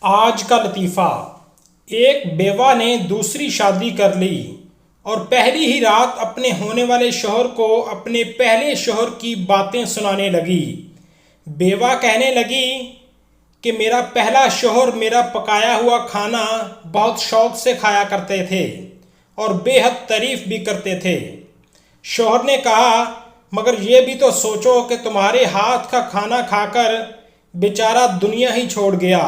आज का लतीफ़ा। एक बेवा ने दूसरी शादी कर ली और पहली ही रात अपने होने वाले शौहर को अपने पहले शौहर की बातें सुनाने लगी। बेवा कहने लगी कि मेरा पहला शौहर मेरा पकाया हुआ खाना बहुत शौक से खाया करते थे और बेहद तारीफ भी करते थे। शौहर ने कहा, मगर ये भी तो सोचो कि तुम्हारे हाथ का खाना खाकर बेचारा दुनिया ही छोड़ गया।